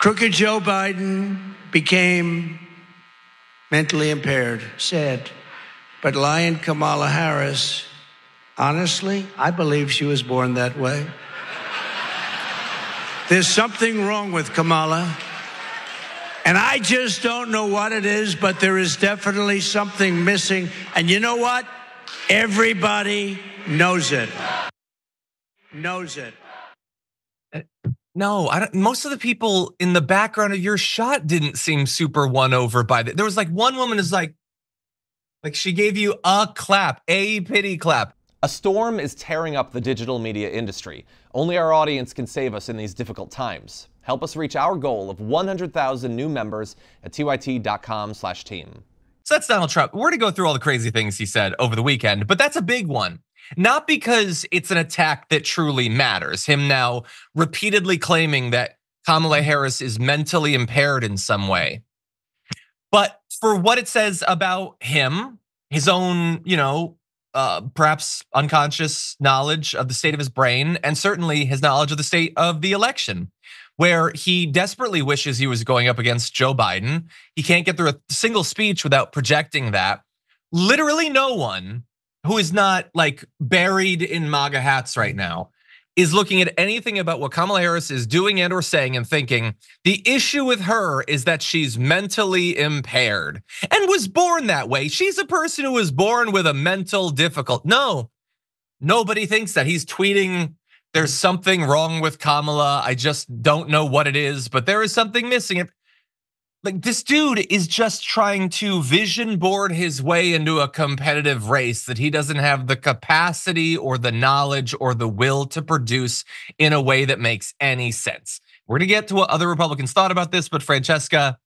Crooked Joe Biden became mentally impaired. Sad. But lying Kamala Harris, honestly, I believe she was born that way. There's something wrong with Kamala. And I just don't know what it is, but there is definitely something missing. And you know what? Everybody knows it. Knows it. No, I don't. Most of the people in the background of your shot didn't seem super won over by that. There was like one woman is like she gave you a clap, a pity clap. A storm is tearing up the digital media industry. Only our audience can save us in these difficult times. Help us reach our goal of 100,000 new members at tyt.com/team. So that's Donald Trump. We're gonna go through all the crazy things he said over the weekend, but that's a big one. Not because it's an attack that truly matters. Him now repeatedly claiming that Kamala Harris is mentally impaired in some way. But for what it says about him, his own, perhaps unconscious knowledge of the state of his brain, and certainly his knowledge of the state of the election, where he desperately wishes he was going up against Joe Biden. He can't get through a single speech without projecting that. Literally no one who is not like buried in MAGA hats right now is looking at anything about what Kamala Harris is doing and or saying and thinking the issue with her is that she's mentally impaired and was born that way. She's a person who was born with a mental difficulty. No, nobody thinks that. He's tweeting, there's something wrong with Kamala. I just don't know what it is, but there is something missing. Like, this dude is just trying to vision board his way into a competitive race that he doesn't have the capacity or the knowledge or the will to produce in a way that makes any sense. We're gonna get to what other Republicans thought about this, but Francesca,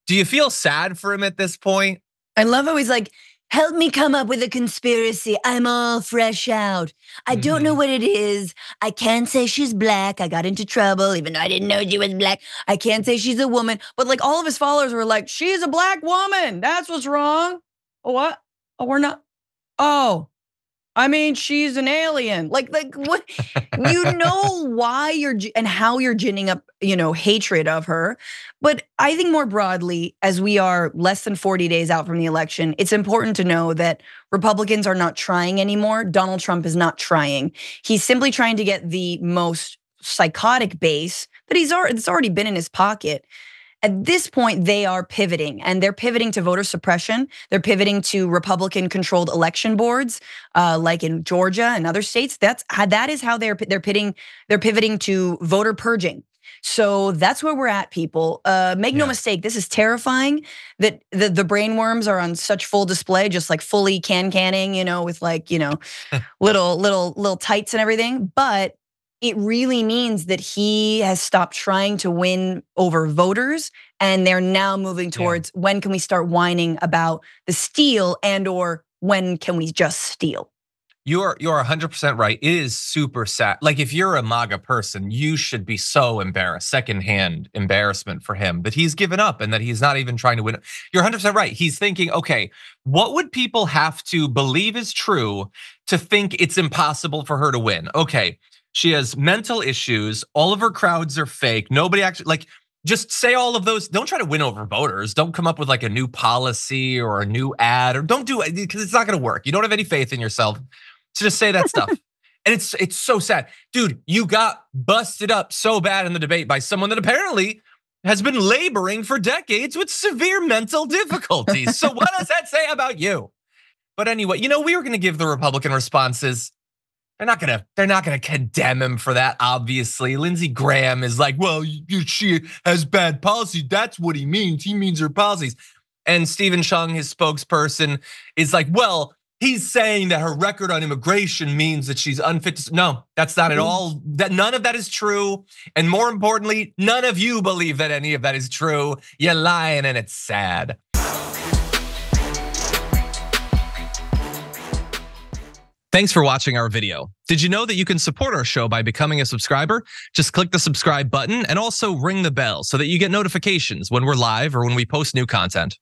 do you feel sad for him at this point? I love how he's like, help me come up with a conspiracy. I'm all fresh out. I don't know what it is. I can't say she's black. I got into trouble even though I didn't know she was black. I can't say she's a woman. But like all of his followers were like, she's a black woman. That's what's wrong. Oh, what? Oh, we're not. Oh, I mean, she's an alien. Like what? You know why you're and how you're ginning up, hatred of her. But I think more broadly, as we are less than 40 days out from the election, it's important to know that Republicans are not trying anymore. Donald Trump is not trying. He's simply trying to get the most psychotic base that it's already been in his pocket. At this point, they are pivoting, and they're pivoting to voter suppression. They're pivoting to Republican-controlled election boards, like in Georgia and other states. That is how they're pivoting to voter purging. So that's where we're at, people. Make no mistake, this is terrifying. That the brain worms are on such full display, just like fully canning, with like little tights and everything, but. It really means that he has stopped trying to win over voters, and they're now moving towards when can we start whining about the steal and or when can we just steal? You're 100% right. It is super sad. Like if you're a MAGA person, you should be so embarrassed, secondhand embarrassment for him that he's given up and that he's not even trying to win. You're 100% right. He's thinking, okay, what would people have to believe is true to think it's impossible for her to win? Okay. She has mental issues. All of her crowds are fake. Nobody actually, just say all of those. Don't try to win over voters. Don't come up with like a new policy or a new ad, or don't do it because it's not gonna work. You don't have any faith in yourself. So just say that stuff. And it's so sad. Dude, you got busted up so bad in the debate by someone that apparently has been laboring for decades with severe mental difficulties. So what does that say about you? But anyway, we were gonna give the Republican responses. They're not gonna condemn him for that, obviously. Lindsey Graham is like, well, she has bad policy. That's what he means. He means her policies. And Stephen Chung, his spokesperson, is like, well, he's saying that her record on immigration means that she's unfit to. No, that's not at all. None of that is true. And more importantly, none of you believe that any of that is true. You're lying and it's sad. Thanks for watching our video. Did you know that you can support our show by becoming a subscriber? Just click the subscribe button and also ring the bell so that you get notifications when we're live or when we post new content.